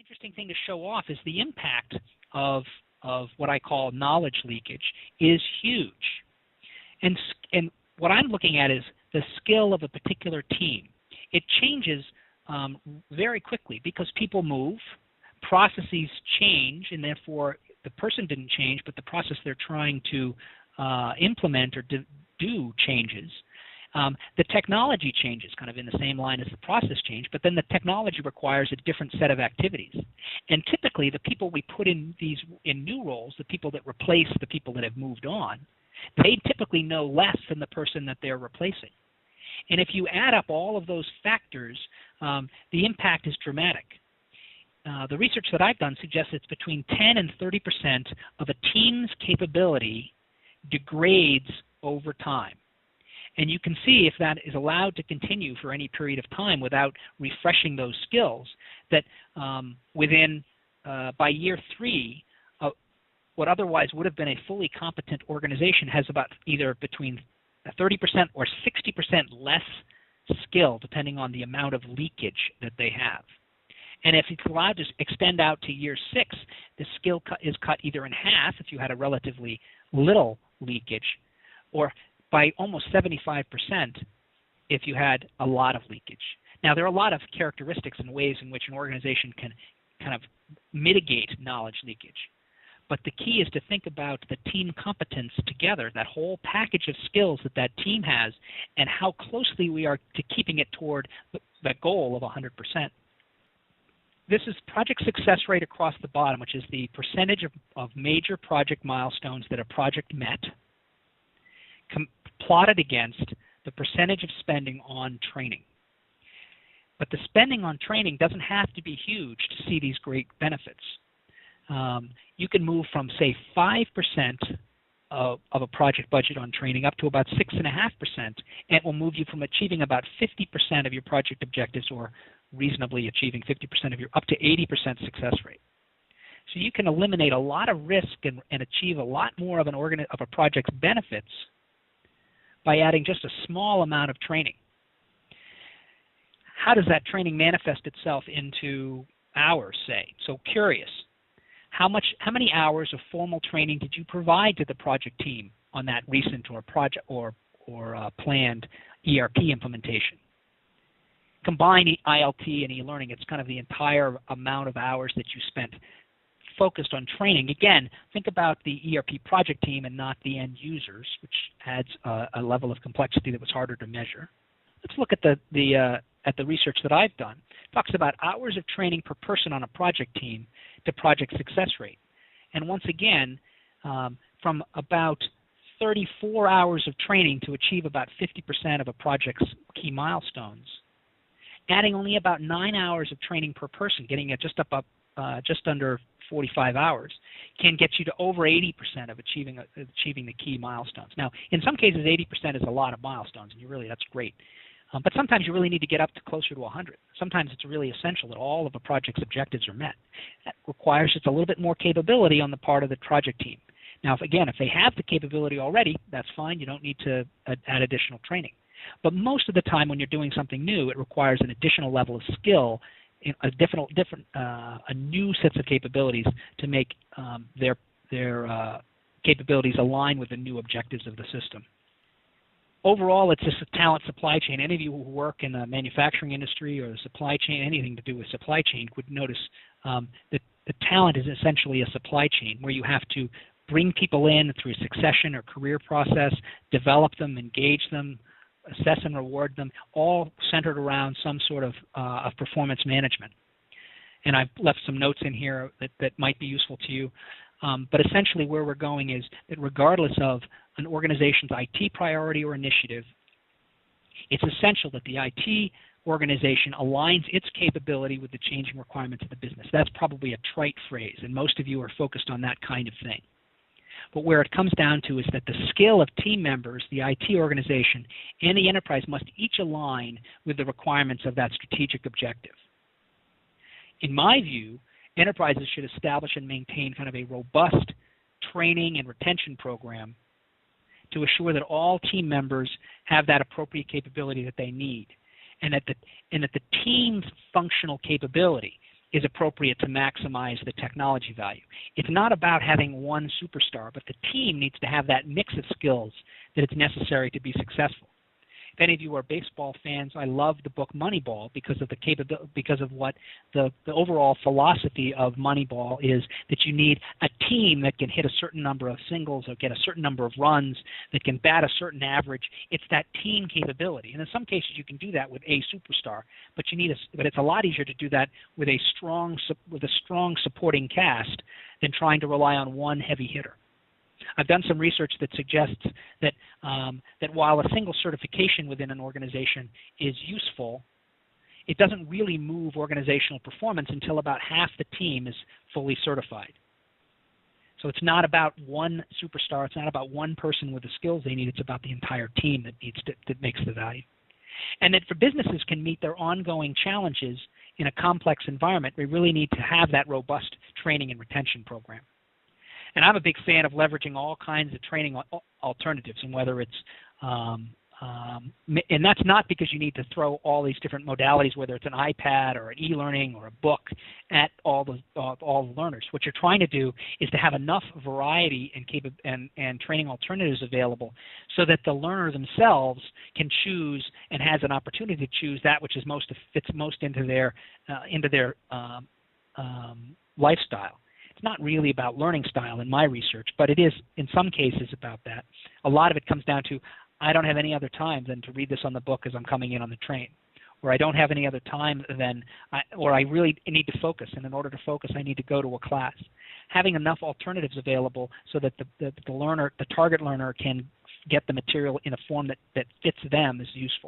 interesting thing to show off is the impact of what I call knowledge leakage is huge. And what I'm looking at is the skill of a particular team. It changes very quickly because people move, processes change, and therefore the person didn't change, but the process they're trying to implement or do changes. The technology changes kind of in the same line as the process change, but then the technology requires a different set of activities. And typically the people we put in new roles, the people that replace the people that have moved on, they typically know less than the person that they're replacing. And if you add up all of those factors, the impact is dramatic. The research that I've done suggests it's between 10 and 30% of a team's capability degrades over time. And you can see if that is allowed to continue for any period of time without refreshing those skills, that by year 3, what otherwise would have been a fully competent organization has about either between 30% or 60% less skill, depending on the amount of leakage that they have. And if it's allowed to extend out to year 6, the skill is cut either in half if you had a relatively little leakage, or by almost 75% if you had a lot of leakage. Now, there are a lot of characteristics and ways in which an organization can kind of mitigate knowledge leakage. But the key is to think about the team competence together, that whole package of skills that that team has, and how closely we are to keeping it toward the goal of 100%. This is project success rate across the bottom, which is the percentage of major project milestones that a project met, plotted against the percentage of spending on training. But the spending on training doesn't have to be huge to see these great benefits. You can move from, say, 5% of a project budget on training up to about 6.5%, and it will move you from achieving about 50% of your project objectives, or reasonably achieving 50% of your, up to 80% success rate. So you can eliminate a lot of risk and achieve a lot more of a project's benefits by adding just a small amount of training. How does that training manifest itself into hours, say? So curious. How many hours of formal training did you provide to the project team on that recent or project or planned ERP implementation? Combine ILT and e-learning, it's kind of the entire amount of hours that you spent focused on training. Again, think about the ERP project team and not the end users, which adds a level of complexity that was harder to measure. Let's look at the research that I've done. It talks about hours of training per person on a project team to project success rate. And once again, from about 34 hours of training to achieve about 50% of a project's key milestones, adding only about 9 hours of training per person, getting it just under 45 hours, can get you to over 80% of achieving the key milestones. Now, in some cases, 80% is a lot of milestones, and that's great. But sometimes you really need to get up to closer to 100. Sometimes it's really essential that all of a project's objectives are met. That requires just a little bit more capability on the part of the project team. Now, if they have the capability already, that's fine. You don't need to add additional training. But most of the time when you're doing something new, it requires an additional level of skill, a new sets of capabilities to make their capabilities align with the new objectives of the system. Overall, it's just a talent supply chain. Any of you who work in the manufacturing industry or the supply chain, anything to do with supply chain, would notice that the talent is essentially a supply chain where you have to bring people in through a succession or career process, develop them, engage them, assess and reward them, all centered around some sort of performance management. And I've left some notes in here that might be useful to you. But essentially where we're going is that regardless of an organization's IT priority or initiative, it's essential that the IT organization aligns its capability with the changing requirements of the business. That's probably a trite phrase, and most of you are focused on that kind of thing. But where it comes down to is that the skill of team members, the IT organization, and the enterprise must each align with the requirements of that strategic objective. In my view, enterprises should establish and maintain kind of a robust training and retention program to assure that all team members have that appropriate capability that they need, and that the team's functional capability is appropriate to maximize the technology value. It's not about having one superstar, but the team needs to have that mix of skills that it's necessary to be successful. If any of you are baseball fans, I love the book Moneyball because of what the overall philosophy of Moneyball is, that you need a team that can hit a certain number of singles or get a certain number of runs, that can bat a certain average. It's that team capability, and in some cases you can do that with a superstar, but it's a lot easier to do that with a strong supporting cast than trying to rely on one heavy hitter. I've done some research that suggests that while a single certification within an organization is useful, it doesn't really move organizational performance until about half the team is fully certified. So it's not about one superstar, it's not about one person with the skills they need, it's about the entire team that makes the value. And that for businesses can meet their ongoing challenges in a complex environment, we really need to have that robust training and retention program. And I'm a big fan of leveraging all kinds of training alternatives, and whether it's and that's not because you need to throw all these different modalities, whether it's an iPad or an e-learning or a book, at all the learners. What you're trying to do is to have enough variety and training alternatives available so that the learner themselves can choose and has an opportunity to choose that which is fits most into their lifestyle. It's not really about learning style in my research, but it is in some cases about that. A lot of it comes down to, I don't have any other time than to read this on the book as I'm coming in on the train, or I don't have any other time or I really need to focus, and in order to focus I need to go to a class. Having enough alternatives available so that the target learner can get the material in a form that fits them is useful.